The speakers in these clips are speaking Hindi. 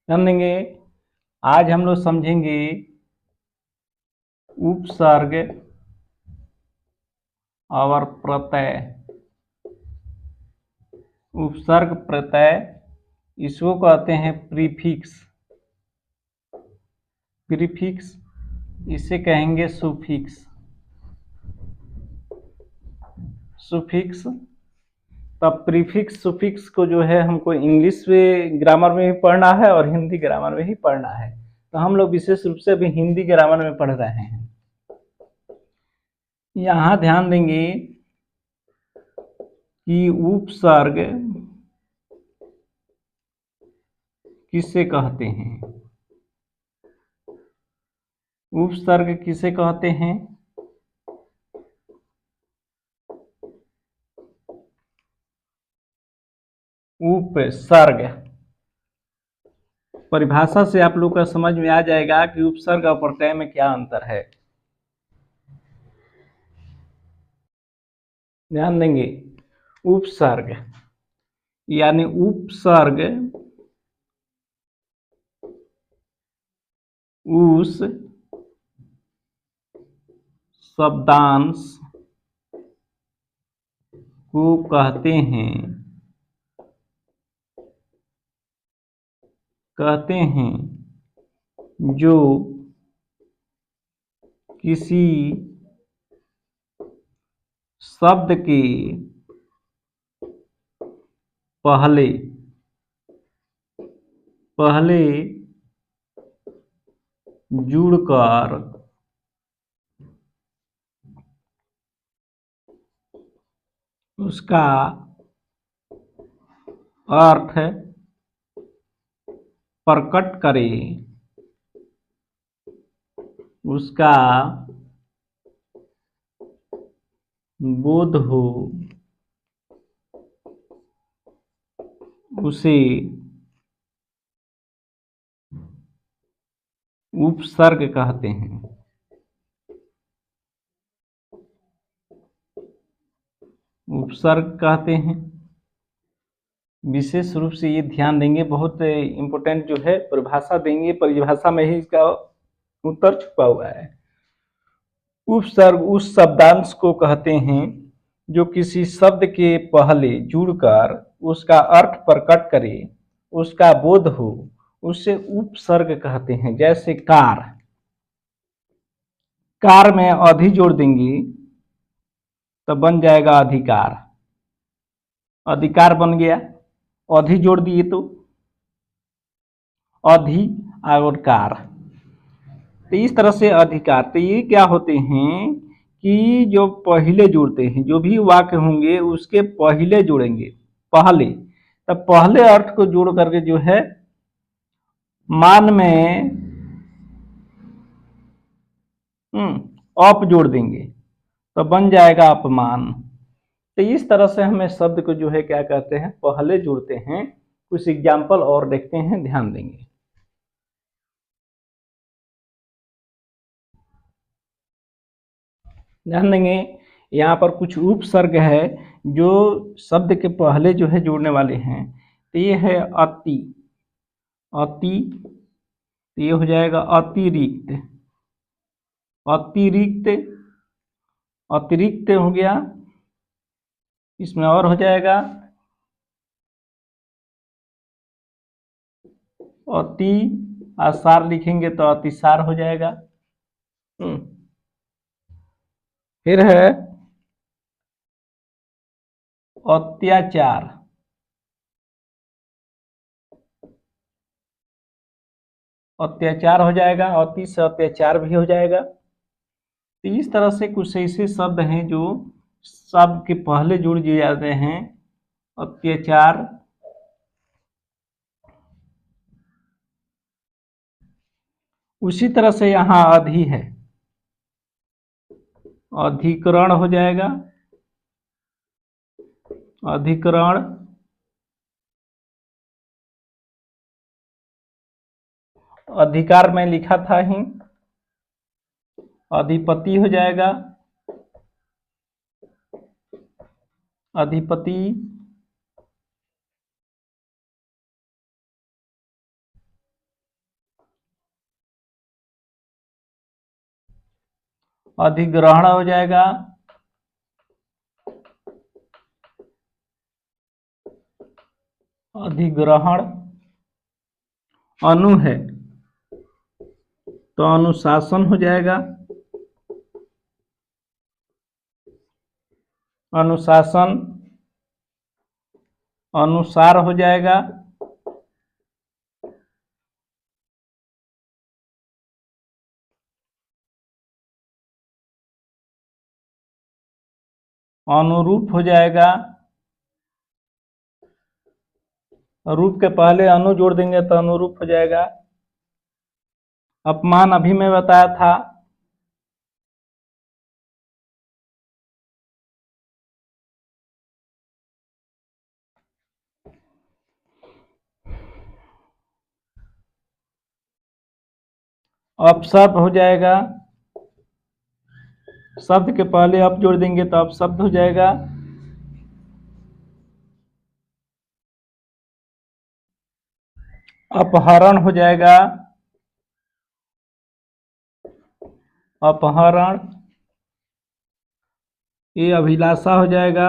ध्यान देंगे। आज हम लोग समझेंगे उपसर्ग और प्रत्यय। उपसर्ग प्रत्यय इसको कहते हैं प्रीफिक्स। प्रीफिक्स इसे कहेंगे सुफिक्स। सुफिक्स तब प्रीफिक्स सुफिक्स को जो है हमको इंग्लिश में ग्रामर में भी पढ़ना है और हिंदी ग्रामर में भी पढ़ना है। तो हम लोग विशेष रूप से अभी हिंदी ग्रामर में पढ़ रहे हैं। यहाँ ध्यान देंगे कि उपसर्ग किसे कहते हैं। उपसर्ग किसे कहते हैं? उपसर्ग परिभाषा से आप लोग का समझ में आ जाएगा कि उपसर्ग और प्रत्यय में क्या अंतर है। ध्यान देंगे, उपसर्ग यानी उपसर्ग उस शब्दांश को कहते हैं जो किसी शब्द के पहले जुड़कर उसका अर्थ प्रकट करे, उसका बोध हो, उसे उपसर्ग कहते हैं। उपसर्ग कहते हैं। विशेष रूप से ये ध्यान देंगे, बहुत इंपॉर्टेंट जो है परिभाषा देंगे, परिभाषा में ही इसका उत्तर छुपा हुआ है। उपसर्ग उस शब्दांश को कहते हैं जो किसी शब्द के पहले जुड़कर उसका अर्थ प्रकट करे, उसका बोध हो, उसे उपसर्ग कहते हैं। जैसे कार, कार में अधि जोड़ देंगे तो बन जाएगा अधिकार। अधिकार बन गया, अधि जोड़ दिए तो अधि और कार। तो इस तरह से अधिकार, तो ये क्या होते हैं कि जो पहले जुड़ते हैं, जो भी वाक्य होंगे उसके पहले जुड़ेंगे, पहले, तब पहले अर्थ को जोड़ करके जो है मान में अप जोड़ देंगे तो बन जाएगा अपमान। तो इस तरह से हमें शब्द को जो है क्या कहते हैं, पहले जुड़ते हैं। कुछ एग्जाम्पल और देखते हैं, ध्यान देंगे। ध्यान देंगे, यहाँ पर कुछ उपसर्ग है जो शब्द के पहले जो है जोड़ने वाले हैं। तो ये है अति, अति, तो ये हो जाएगा अतिरिक्त, अतिरिक्त, अतिरिक्त हो गया। इसमें और हो जाएगा अति, आसार लिखेंगे तो अतिसार हो जाएगा। फिर है अत्याचार, अत्याचार हो जाएगा, अति से अत्याचार भी हो जाएगा। तो इस तरह से कुछ ऐसे शब्द हैं जो शब्द के पहले जुड़ दिए जाते हैं। अत्याचार, उसी तरह से यहाँ अधि है, अधिकरण हो जाएगा, अधिकरण, अधिकार में लिखा था ही, अधिपति हो जाएगा, अधिपति, अधिग्रहण हो जाएगा, अधिग्रहण। अनु है तो अनुशासन हो जाएगा, अनुशासन। अनुसार हो जाएगा, अनुरूप हो जाएगा। रूप के पहले अनु जोड़ देंगे तो अनुरूप हो जाएगा। अपमान अभी मैं बताया था, अपशब्द हो जाएगा। शब्द के पहले अप जोड़ देंगे तो अपशब्द हो जाएगा। अपहरण हो जाएगा, अपहरण। ये अभिलाषा हो जाएगा,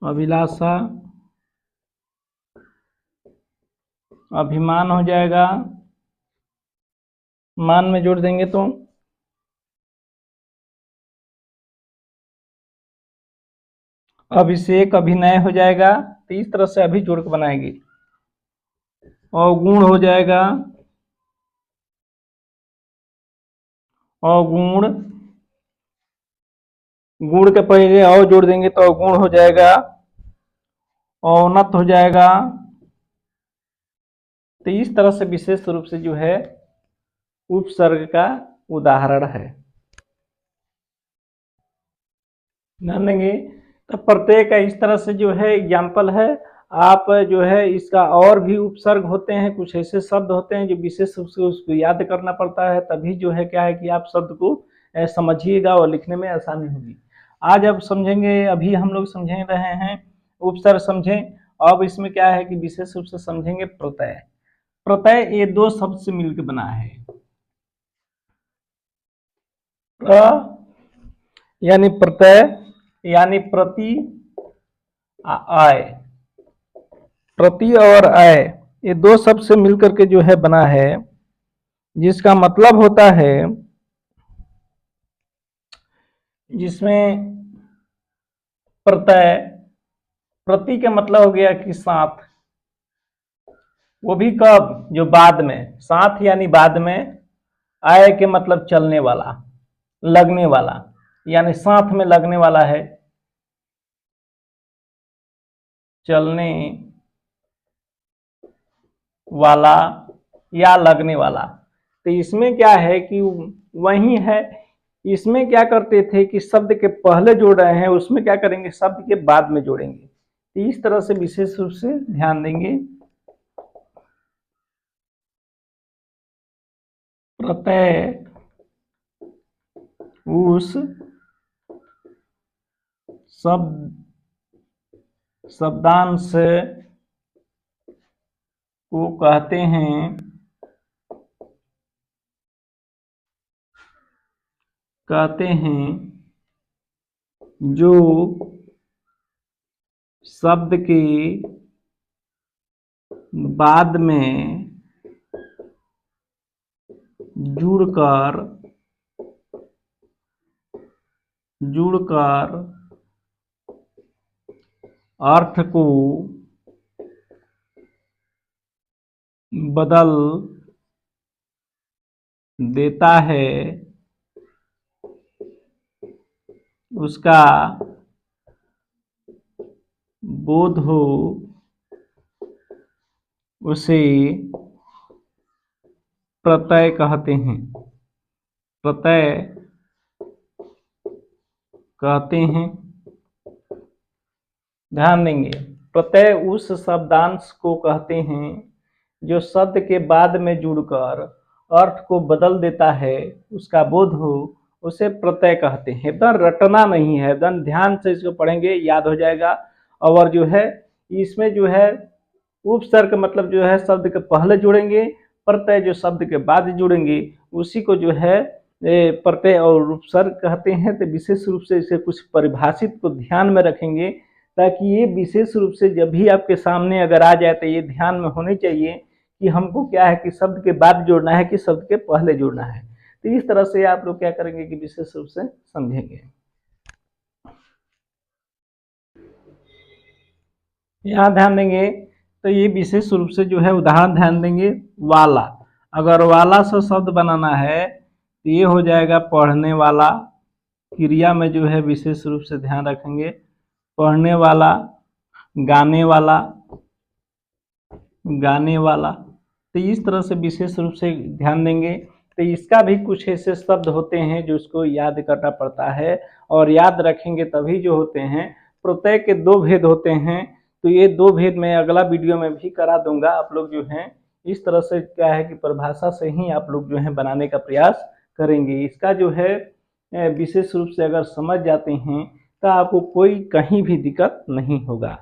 अभिलाषा। अभिमान हो जाएगा, मान में जोड़ देंगे तो। अभिषेक, अभिनय हो जाएगा। तो इस तरह से अभी जोड़ के बनाएंगे। अवगुण हो जाएगा, अवगुण। गुण के पहले अव जोड़ देंगे तो अवगुण हो जाएगा। औन्नत हो जाएगा। तो इस तरह से विशेष रूप से जो है उपसर्ग का उदाहरण है। ध्यान देंगे तो प्रत्येक का इस तरह से जो है एग्जाम्पल है। आप जो है इसका और भी उपसर्ग होते हैं, कुछ ऐसे शब्द होते हैं जो विशेष रूप से उसको याद करना पड़ता है, तभी जो है क्या है कि आप शब्द को समझिएगा और लिखने में आसानी होगी। आज अब समझेंगे, अभी हम लोग समझ रहे हैं उपसर्ग समझें। अब इसमें क्या है कि विशेष रूप से समझेंगे प्रत्यय। प्रत्यय ये दो शब्द से मिलकर बना है। यानी प्रत्यय यानी प्रति, आय। प्रति और आय ये दो शब्द से मिलकर के जो है बना है, जिसका मतलब होता है, जिसमें प्रत्यय, प्रति का मतलब हो गया कि साथ, वो भी कब, जो बाद में, साथ यानी बाद में। आय के मतलब चलने वाला, लगने वाला, यानी साथ में लगने वाला है, चलने वाला या लगने वाला। तो इसमें क्या है कि वही है, इसमें क्या करते थे कि शब्द के पहले जोड़ रहे हैं, उसमें क्या करेंगे, शब्द के बाद में जोड़ेंगे। तो इस तरह से विशेष रूप से ध्यान देंगे। प्रत्यय उस शब्दांश को कहते हैं, जो शब्द के बाद में जुड़कर अर्थ को बदल देता है, उसका बोध हो, उसे प्रत्यय कहते हैं। प्रत्यय कहते हैं। ध्यान देंगे, प्रत्यय उस शब्दांश को कहते हैं जो शब्द के बाद में जुड़कर अर्थ को बदल देता है, उसका बोध हो, उसे प्रत्यय कहते हैं। एकदम रटना नहीं है, एकदम ध्यान से इसको पढ़ेंगे, याद हो जाएगा। और जो है इसमें जो है उपसर्ग मतलब जो है शब्द के पहले जोड़ेंगे, प्रत्यय जो शब्द के बाद जुड़ेंगे, उसी को जो है प्रत्यय और उपसर्ग कहते हैं। तो विशेष रूप से इसे कुछ परिभाषित को ध्यान में रखेंगे, ताकि ये विशेष रूप से जब भी आपके सामने अगर आ जाए तो ये ध्यान में होनी चाहिए कि हमको क्या है कि शब्द के बाद जोड़ना है कि शब्द के पहले जोड़ना है। तो इस तरह से आप लोग क्या करेंगे कि विशेष रूप से समझेंगे। यहाँ ध्यान देंगे तो ये विशेष रूप से जो है उदाहरण ध्यान देंगे। वाला, अगर वाला से शब्द बनाना है तो ये हो जाएगा पढ़ने वाला। क्रिया में जो है विशेष रूप से ध्यान रखेंगे, पढ़ने वाला, गाने वाला, गाने वाला। तो इस तरह से विशेष रूप से ध्यान देंगे। तो इसका भी कुछ ऐसे शब्द होते हैं जो इसको याद करना पड़ता है, और याद रखेंगे तभी जो होते हैं। प्रत्यय के दो भेद होते हैं, तो ये दो भेद मैं अगला वीडियो में भी करा दूंगा। आप लोग जो हैं इस तरह से क्या है कि परिभाषा से ही आप लोग जो है बनाने का प्रयास करेंगे। इसका जो है विशेष रूप से अगर समझ जाते हैं तो आपको कोई कहीं भी दिक्कत नहीं होगा।